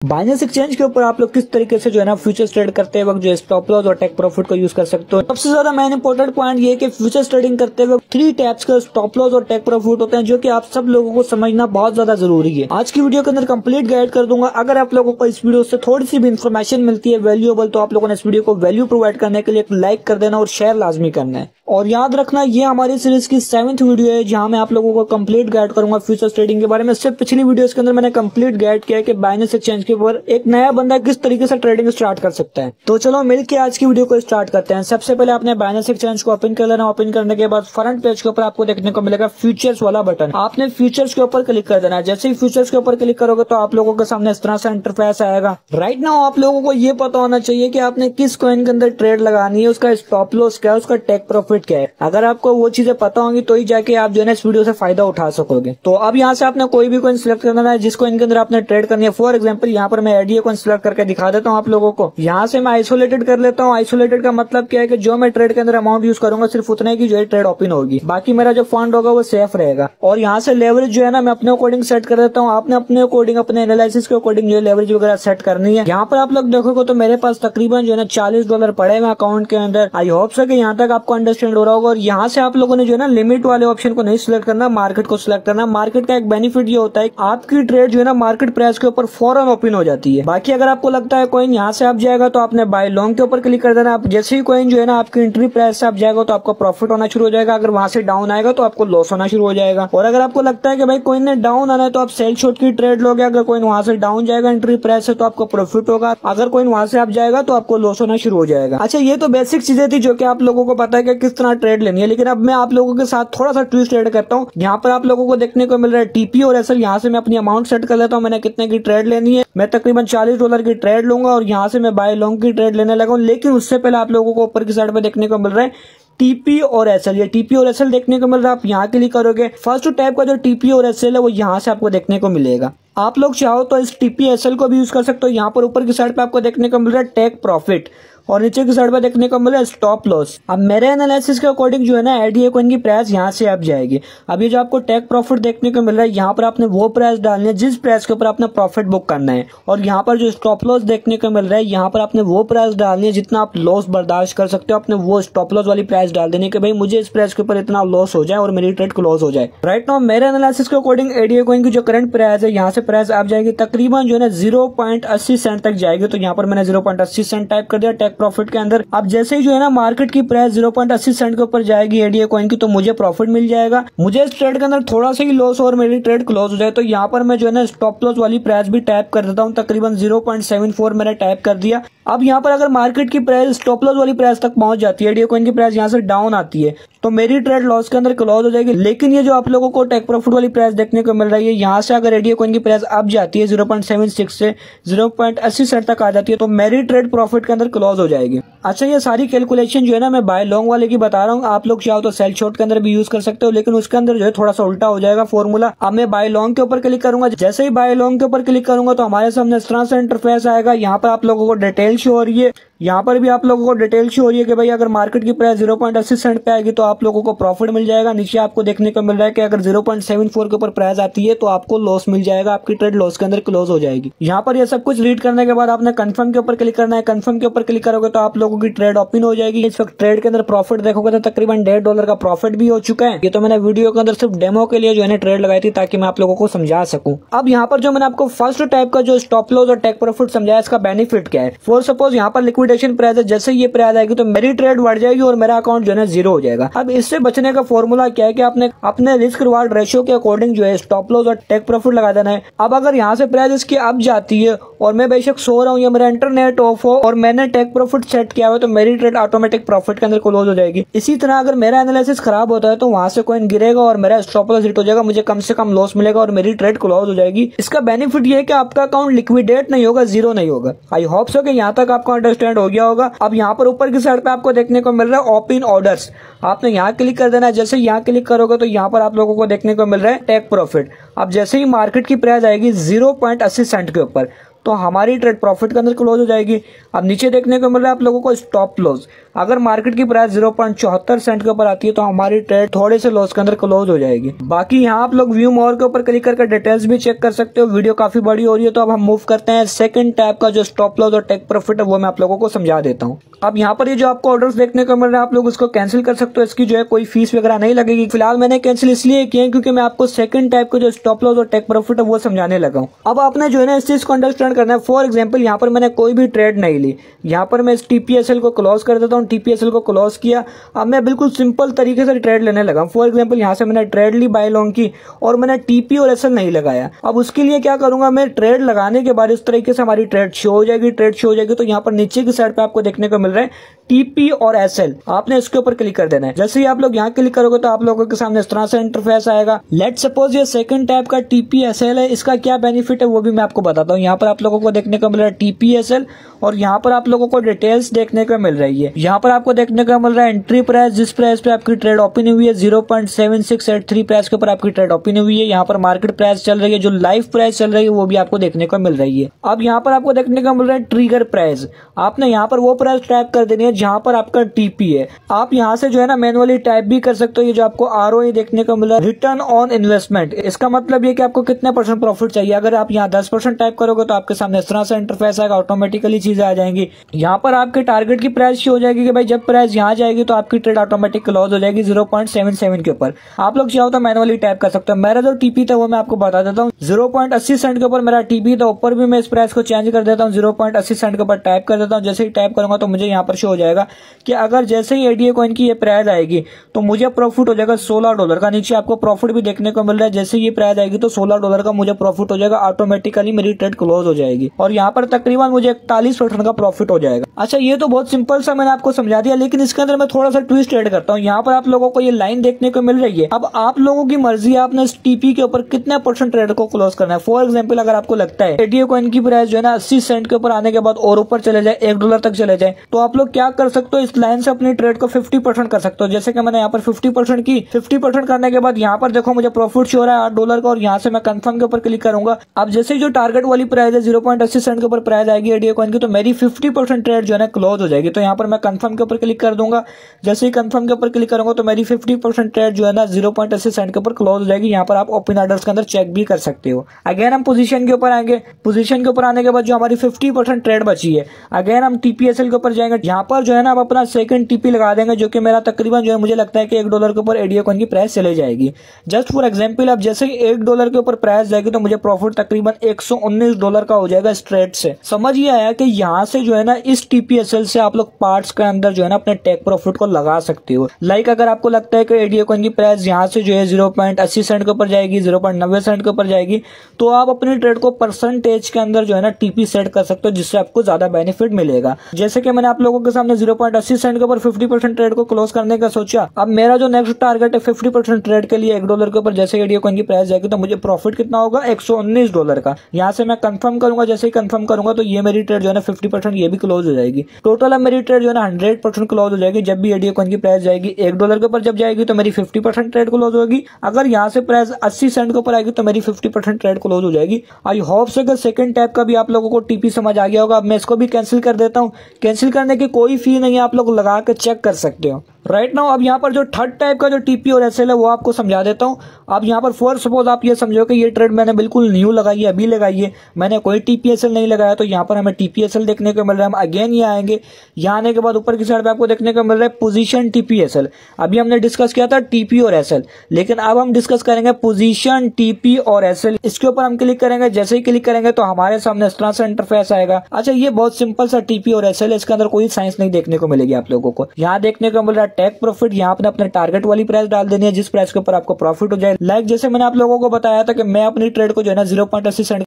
Binance exchange के ऊपर आप लोग किस तरीके से जो है ना फ्यूचर्स ट्रेड करते वक्त जो स्टॉप लॉस और टेक प्रॉफिट को यूज कर सकते हो। सबसे ज्यादा मेन इंपॉर्टेंट पॉइंट ये कि फ्यूचर्स ट्रेडिंग करते वक्त 3 टाइप्स का स्टॉप लॉस और टेक प्रॉफिट होते हैं, जो कि आप सब लोगों को समझना बहुत ज्यादा जरूरी है। आज की वीडियो के अंदर कंप्लीट गाइड कर दूंगा। अगर आप लोगों को इस वीडियो से थोड़ी सी भी इन्फॉर्मेशन मिलती है वैल्यूएबल, तो आप लोगों ने इस वीडियो को वैल्यू प्रोवाइड करने के लिए एक लाइक कर देना और शेयर लाजमी करना है। और याद रखना, ये हमारी सीरीज की 7th वीडियो है जहां मैं आप लोगों को कंप्लीट गाइड करूंगा फ्यूचर्स ट्रेडिंग के बारे में। इससे पिछली वीडियोस के अंदर मैंने कंप्लीट गाइड किया कि बाइनेंस एक्सचेंज के ऊपर एक नया बंदा किस तरीके से ट्रेडिंग स्टार्ट कर सकता है। तो चलो मिलकर आज की वीडियो को स्टार्ट करते हैं। सबसे पहले आपने बाइनेंस एक्सचेंज को ओपन कर लेना। ओपन करने के बाद फ्रंट पेज के ऊपर आपको देखने को मिलेगा फ्यूचर्स वाला बटन। आपने फ्यूचर्स के ऊपर क्लिक कर देना है। जैसे ही फ्यूचर्स के ऊपर क्लिक करोगे तो आप लोगों के सामने इस तरह से इंटरफेस आएगा। राइट नाउ आप लोगों को ये पता होना चाहिए कि आपने किस कॉइन के अंदर ट्रेड लगानी है, उसका स्टॉप लॉस क्या है, उसका टेक प्रॉफिट क्या है। अगर आपको वो चीजें पता होंगी तो ही जाके आप जो है इस वीडियो से फायदा उठा सकोगे। तो अब यहाँ से आपने कोई भी कॉइन सिलेक्ट करना है जिस कॉइन के अंदर आपने ट्रेड करनी है। फॉर एग्जांपल यहाँ पर मैं एडीए कॉइन सिलेक्ट करके दिखा देता हूँ आप लोगों को। यहाँ से मैं आइसोलेटेड कर लेता हूँ। आइसोलेटेड का मतलब क्या है कि जो मैं ट्रेड के अंदर अमाउंट यूज करूंगा सिर्फ उतने की जो है ट्रेड ओपन होगी, बाकी मेरा जो फंड होगा वो सेफ रहेगा। और यहाँ से लेवरेज जो है ना मैं अपने अकॉर्डिंग सेट कर देता हूँ। आपने अपने अकॉर्डिंग अपने एनालिसिस के अकॉर्डिंग जो है लेवरेज वगैरह सेट करनी है। यहाँ पर आप लोग देखोगे तो मेरे पास तकरीबन जो है ना $40 पड़े हैं अकाउंट के अंदर। आई होप सो कि यहाँ तक आपको अंडरस्टैंड हो रहा होगा। और यहाँ से आप लोगों ने जो है ना लिमिट वाले ऑप्शन को नहीं सिलेक्ट करना, मार्केट को सिलेक्ट करना। मार्केट का एक बेनिफिट ये होता है आपकी ट्रेड जो है ना मार्केट प्राइस के ऊपर फौरन ओपन हो जाती है। बाकी अगर आपको लगता है कॉइन यहाँ से आप जाएगा तो आपने बाय लॉन्ग के ऊपर क्लिक कर देना। आप जैसे ही कॉइन जो है ना आपकी एंट्री प्राइस से आप जाएगा तो आपका प्रॉफिट होना शुरू हो जाएगा। अगर वहां से डाउन आएगा तो आपको लॉस होना शुरू हो जाएगा। और अगर आपको लगता है कि भाई कॉइन ने डाउन आना है तो आप सेल शॉर्ट की ट्रेड लोगे। अगर कॉइन वहां से डाउन जाएगा एंट्री प्राइस से तो आपको प्रॉफिट होगा। अगर कॉइन वहां से आप जाएगा तो आपको लॉस होना शुरू हो जाएगा। अच्छा, ये तो बेसिक चीजें थी जो कि आप लोगों को पता है कि किस तरह ट्रेड लेनी है। लेकिन अब मैं आप लोगों के साथ थोड़ा सा ट्विस्ट ऐड करता हूँ। यहाँ पर आप लोगों को देखने को मिल रहा है टीपी और एसएल। यहाँ से मैं अपनी अमाउंट सेट कर लेता हूँ मैंने कितने की ट्रेड लेनी है। मैं तकरीबन $40 की ट्रेड लूंगा और यहाँ से मैं बाय लॉन्ग की ट्रेड लेने लगा हूँ। लेकिन उससे पहले आप लोगों को ऊपर की साइड पे देखने को मिल रहा है टीपी और एसएल। ये टीपी और एसएल देखने को मिल रहा है। आप यहाँ क्लिक करोगे, फर्स्ट टाइप का जो टीपी और एसएल है वो यहाँ से आपको देखने को मिलेगा। आप लोग चाहो तो इस टीपी एसएल को भी यूज कर सकते हो। यहाँ पर ऊपर की साइड पे आपको देखने को मिल रहा है टेक प्रॉफिट और नीचे की साइड पे देखने को मिल रहा है स्टॉप लॉस। अब मेरे एनालिसिस के अकॉर्डिंग जो है ना एडीए कॉइन की प्राइस यहाँ से आप जाएगी। अब ये जो आपको टेक प्रॉफिट देखने को मिल रहा है यहाँ पर आपने वो प्राइस डालनी है जिस प्राइस के ऊपर आपने प्रॉफिट बुक करना है। और यहाँ पर जो स्टॉप लॉस देखने को मिल रहा है यहाँ पर आपने वो प्राइस डालनी है जितना आप लॉस बर्दाश्त कर सकते हो। आपने वो स्टॉप लॉस वाली प्राइस डाल देनी कि भाई मुझे इस प्राइस के ऊपर इतना लॉस हो जाए और मेरी ट्रेड क्लोज हो जाए। राइट नाउ मेरे एनालिसिस के अकॉर्डिंग एडीए कॉइन की जो करंट प्राइस है यहाँ से प्राइस आप जाएगी तकरीबन जो है ना 0.80 सेंट तक जाएगी। तो यहाँ पर मैंने 0.80 सेंट टाइप कर दिया टेक प्रॉफिट के अंदर। अब जैसे ही जो है ना मार्केट की प्राइस 0.80 सेंट के ऊपर जाएगी एडीए कॉइन की तो मुझे प्रॉफिट मिल जाएगा। मुझे इस ट्रेड के अंदर थोड़ा सा ही लॉस और मेरी ट्रेड क्लोज हो जाए तो यहाँ पर मैं जो है ना स्टॉप लॉस वाली प्राइस भी टाइप कर देता हूँ। तकरीबन 0.74 मैंने टाइप कर दिया। अब यहाँ पर अगर मार्केट की प्राइस स्टॉप लॉस वाली प्राइस तक पहुंच जाती है, एडीए कॉइन की प्राइस यहाँ से डाउन आती है तो मेरी ट्रेड लॉस के अंदर क्लोज हो जाएगी। लेकिन ये जो आप लोगों को टेक प्रॉफिट वाली प्राइस देखने को मिल रही है यहाँ से अगर एडीए कॉइन की प्राइस अब जाती है 0.76 से 0.80 सेंट तक आ जाती है तो मेरी ट्रेड प्रॉफिट के अंदर क्लोज हो जाएगी। अच्छा, ये सारी कैलकुलेशन जो है ना मैं बाय लॉन्ग वाले की बता रहा हूँ। आप लोग चाहो तो सेल शॉर्ट के अंदर भी यूज कर सकते हो, लेकिन उसके अंदर जो है थोड़ा सा उल्टा हो जाएगा फॉर्मूला। अब मैं बाय लॉन्ग के ऊपर क्लिक करूंगा। जैसे ही बाय लॉन्ग के ऊपर क्लिक करूंगा तो हमारे सामने इस तरह से इंटरफेस आएगा। यहाँ पर आप लोगों को डिटेल शो हो रही है। यहाँ पर भी आप लोगों को डिटेल शो हो रही है कि भाई अगर मार्केट की प्राइस 0.80 सेंट पे आएगी तो आप लोगों को प्रॉफिट मिल जाएगा। नीचे आपको देखने को मिल रहा है कि अगर 0.74 के ऊपर प्राइस आती है तो आपको लॉस मिल जाएगा, आपकी ट्रेड लॉस के अंदर क्लोज हो जाएगी। यहाँ पर ये सब कुछ रीड करने के बाद आपने कंफर्म के ऊपर क्लिक करना है। कंफर्म के ऊपर क्लिक करोगे तो आप लोगों की ट्रेड ओपन हो जाएगी। इस वक्त ट्रेड के अंदर प्रॉफिट देखोगे तो तकरीबन $1.5 का प्रॉफिट भी हो चुका है। ये तो मैंने वीडियो के अंदर सिर्फ डेमो के लिए जो है ट्रेड लगाई थी ताकि मैं आप लोगों को समझा सकूं। अब यहाँ पर जो मैंने आपको फर्स्ट टाइप का जो स्टॉप लॉस और टेक प्रॉफिट समझाया इसका बेनिफिट क्या है। फॉर सपोज यहाँ पर लिक्विडेशन प्राइस है, जैसे ये प्राइस आएगी तो मेरी ट्रेड बढ़ जाएगी और मेरा अकाउंट जो है जीरो हो जाएगा। अब इससे बचने का फॉर्मूला क्या है कि आपने अपने रिस्क रिवार्ड रेशियो के अकॉर्डिंग जो है स्टॉप लॉस और टेक प्रॉफिट लगा देना है। अब अगर यहाँ से प्राइस इसकी अब जाती है और मैं बेशक सो रहा हूँ या मेरा इंटरनेट ऑफ हो और मैंने टेक प्रॉफिट सेट किया हुआ तो मेरी ट्रेड ऑटोमेटिक प्रॉफिट के अंदर क्लोज हो जाएगी। इसी तरह अगर मेरा एनालिसिस खराब होता है तो वहां से कॉइन गिरेगा और मेरा स्टॉप लॉस हिट हो जाएगा, मुझे कम से कम लॉस मिलेगा और मेरी ट्रेड क्लोज हो जाएगी। इसका बेनिफिट ये है कि आपका अकाउंट लिक्विडेट नहीं होगा, जीरो नहीं होगा। आई होप सो कि यहाँ तक आपको अंडरस्टैंड हो गया होगा। अब यहाँ पर ऊपर की साइड पे आपको देखने को मिल रहा है ओपन ऑर्डर्स। आपने यहाँ क्लिक कर देना है। जैसे यहाँ क्लिक करोगे तो यहाँ पर आप लोगों को देखने को मिल रहा है टेक प्रॉफिट। अब जैसे ही मार्केट की प्राइस आएगी 0.80 सेंट के ऊपर तो हमारी ट्रेड प्रॉफिट के अंदर क्लोज हो जाएगी। अब नीचे देखने को मिल रहा है आप लोगों को स्टॉप लॉस। अगर मार्केट की प्राइस 0.74 सेंट के ऊपर आती है तो हमारी ट्रेड थोड़े से लॉस के अंदर क्लोज हो जाएगी। बाकी यहाँ आप लोग व्यू मोर के ऊपर क्लिक करके डिटेल्स भी चेक कर सकते हो। वीडियो काफी बड़ी हो रही है तो अब हम मूव करते हैं सेकंड टैब का जो स्टॉप लॉस और टेक प्रॉफिट है वो मैं आप लोगों को समझा देता हूँ। अब यहाँ पर ये जो आपको ऑर्डर्स देखने को मिल रहा है आप लोग उसको कैंसिल कर सकते हो। इसकी जो है कोई फीस वगैरह नहीं लगेगी। फिलहाल मैंने कैंसिल इसलिए किया है क्योंकि मैं आपको सेकंड टाइप का जो स्टॉप लॉस और टेक प्रॉफिट है वो समझाने लगा हूँ। अब आपने जो है ना इस चीज को अंडरस्टैंड करना है। फॉर एग्जांपल यहाँ पर मैंने कोई भी ट्रेड नहीं ली, यहाँ पर मैं इस टीपीएसएल को क्लोज कर देता हूँ। टीपीएसएल को क्लोज किया, अब मैं बिल्कुल सिंपल तरीके से ट्रेड लेने लगा। फॉर एग्जांपल यहाँ से मैंने ट्रेड ली बाय लॉन्ग की और मैंने टीपी और एसएल नहीं लगाया। अब उसके लिए क्या करूंगा, मैं ट्रेड लगाने के बाद इस तरीके से हमारी ट्रेड शो हो जाएगी। ट्रेड शो हो जाएगी तो यहाँ पर नीचे की साइड पे आपको देखने को मिल रहा है टीपी और एसएल। आपने इसके ऊपर क्लिक कर देना है। जैसे ही आप लोग यहाँ क्लिक करोगे तो आप लोगों के सामने इस तरह से इंटरफेस आएगा। लेट सपोज ये सेकंड टाइप का टीपीएसएल है, इसका क्या बेनिफिट है वो भी मैं आपको बताता हूँ। यहाँ पर आप लोगों को देखने को मिल रहा है टीपीएसएल और यहाँ पर आप लोगों को डिटेल्स देखने को मिल रही है। यहाँ पर आपको देखने को मिल रहा है एंट्री प्राइस, जिस प्राइस पे आपकी ट्रेड ओपन हुई है 0.7683 प्राइस के ऊपर आपकी ट्रेड ओपन हुई है। यहाँ पर मार्केट प्राइस चल रही है, जो लाइव प्राइस चल रही है वो भी आपको देखने को मिल रही है। अब यहाँ पर आपको देखने को मिल रहा है ट्रिगर प्राइस। आपने यहाँ पर वो प्राइस टाइप कर देनी है जहाँ पर आपका टीपी है। आप यहाँ से जो है ना मैनुअली टाइप भी कर सकते हो। ये जो आपको आरओई देखने को मिला रिटर्न ऑन इन्वेस्टमेंट, इसका मतलब ये कि आपको कितने % प्रॉफिट चाहिए। अगर आप यहाँ 10% टाइप करोगे तो आपके सामने इस तरह से इंटरफेस आएगा, ऑटोमेटिकली चीजें आ जाएंगी। यहाँ पर आपके टारगेट की प्राइस शो हो जाएगी कि भाई जब प्राइस यहाँ जाएगी तो आपकी ट्रेड ऑटोमेटिक क्लोज हो जाएगी 0.77 के ऊपर। आप लोग चाहो तो मैनुअली टाइप कर सकते हो। मेरा जो टीपी था वो मैं आपको बता देता हूँ, 0.80 सेंट के ऊपर मेरा टीपी था। ऊपर भी मैं इस प्राइस को चेंज कर देता हूँ, 0.80 सेंट के ऊपर टाइप कर देता हूँ। जैसे ही टाइप करूंगा तो मुझे यहाँ पर शो हो जाएगा कि अगर जैसे ही एडीए कॉइन की ये प्राइस आएगी तो मुझे प्रॉफिट हो जाएगा $16 का। नीचे आपको प्रॉफिट भी देखने को मिल रहा है। जैसे ये प्राइस आएगी तो $16 का मुझे प्रॉफिट हो जाएगा, ऑटोमेटिकली मेरी ट्रेड क्लोज हो जाएगी और यहाँ पर तकरीबन मुझे 41% का प्रॉफिट हो जाएगा। अच्छा, ये तो बहुत सिंपल सा मैंने आपको समझा दिया, लेकिन इसके अंदर मैं थोड़ा सा ट्विस्ट ऐड करता हूँ। यहाँ पर आप लोगों को ये लाइन देखने को मिल रही है। अब आप लोगों की मर्जी है आपने इस टीपी के ऊपर कितने % ट्रेड को क्लोज करना है। फॉर एग्जाम्पल अगर आपको लगता है एडीए कॉइन की प्राइस जो है ना 80 सेंट के ऊपर आने के बाद और ऊपर चले जाए, $1 तक चले जाए, तो आप लोग क्या कर सकते हो, इस लाइन से अपनी ट्रेड को 50% कर सकते हो। जैसे कि मैंने यहाँ पर 50% की। 50% करने के बाद यहाँ पर देखो मुझे प्रॉफिट शो हो रहा है $8 का और यहाँ से मैं कंफर्म के ऊपर क्लिक करूंगा। अब जैसे जो टारगेट वाली प्राइस है 0.80 सेंट के ऊपर प्राइस आएगी एडीए कॉइन की, तो मेरी 50% ट्रेड जो है ना क्लोज हो जाएगी। तो यहाँ पर मैं कंफर्म के ऊपर क्लिक कर दूंगा। जैसे ही कंफर्म के ऊपर क्लिक करूंगा तो मेरी 50% ट्रेड जो है ना 0.80 सेंट के ऊपर क्लोज हो जाएगी। यहाँ पर आप ओपन ऑर्डर्स के अंदर चेक भी कर सकते हो। अगेन हम पोजीशन के ऊपर आएंगे। पोजीशन के ऊपर आने के बाद जो हमारी 50% ट्रेड बची है, अगेन हम टीपीएसएल के ऊपर जाएंगे। यहाँ पर जो है ना आप अपना सेकंड टीपी लगा देंगे, जो कि मेरा तकरीबन जो है मुझे लगता है कि $1 के ऊपर एडीए कॉइन की प्राइस चले जाएगी। जस्ट फॉर एग्जांपल, अब जैसे ही $1 के ऊपर प्राइस जाएगी तो मुझे प्रॉफिट तकरीबन $119 का हो जाएगा स्ट्रेट से। समझ ये आया कि यहाँ से जो है ना इस टीपीएसएल से आप लोग पार्ट्स के अंदर जो है ना अपने टेक प्रॉफिट को लगा सकते हो। लाइक अगर आपको लगता है कि एडीए कॉइन की प्राइस यहाँ से जो है 0.80 सेंट के ऊपर जाएगी, 0.90 सेंट के ऊपर जाएगी, तो आप अपनी ट्रेड को परसेंटेज के अंदर जो है ना टीपी सेट कर सकते हो, जिससे आपको ज्यादा बेनिफिट मिलेगा। जैसे कि मैंने आप लोगों के सामने 0.80 सेंट के ऊपर 50% ट्रेड को क्लोज करने का सोचा। अब मेरा जो नेक्स्ट टारगेट है 50% ट्रेड के लिए $1 के ऊपर जैसे एडीए कॉइन की प्राइस जाएगी तो मुझे प्रॉफिट कितना होगा, $119 का। यहाँ से मैं कंफर्म करूंगा। जैसे ही कंफर्म करूंगा तो ये मेरी ट्रेड जो है ना 50% ये भी क्लोज हो जाएगी। टोटल अब मेरी ट्रेड जो है ना 100% क्लोज हो जाएगी। जब भी एडीए कॉइन की प्राइस जाएगी $1 के ऊपर जब जाएगी तो मेरी 50% ट्रेड क्लोज होगी। अगर यहाँ से प्राइस 80 सेंट के ऊपर आएगी तो मेरी 50% ट्रेड क्लोज हो जाएगी। आई होप से सेकंड टाइप का भी आप लोगों को टीपी समझ आ गया होगा। अब मैं इसको भी कैंसिल कर देता हूँ। कैंसिल करने की कोई फी नहीं है, आप लोग लगा के चेक कर सकते हो। राइट नाउ अब यहाँ पर जो थर्ड टाइप का जो टीपी और एसएल है वो आपको समझा देता हूँ। अब यहाँ पर फॉर सपोज आप ये समझो कि ये ट्रेड मैंने बिल्कुल न्यू लगाई है, अभी लगाई है, मैंने कोई टीपीएसएल नहीं लगाया, तो यहाँ पर हमें टीपीएसएल देखने को मिल रहा है। हम अगेन ये आएंगे, यहाँ आने के बाद ऊपर की साइड पे आपको देखने को मिल रहा है पोजीशन टीपीएसएल। अभी हमने डिस्कस किया था टीपी और एसएल, लेकिन अब हम डिस्कस करेंगे पोजीशन टीपी और एसएल। इसके ऊपर हम क्लिक करेंगे। जैसे ही क्लिक करेंगे तो हमारे सामने इस तरह से इंटरफेस आएगा। अच्छा, ये बहुत सिंपल सा टीपी और एसएल है, इसके अंदर कोई साइंस नहीं देखने को मिलेगी आप लोगों को। यहाँ देखने को मिल रहा है टेक प्रॉफिट। यहाँ आपने अपने टारगेट वाली प्राइस डाल देनी है जिस प्राइस के ऊपर आपको प्रॉफिट हो जाए। लाइक जैसे मैंने आप लोगों को बताया था कि मैं अपनी ट्रेड को जो है ना 0.80 सेंट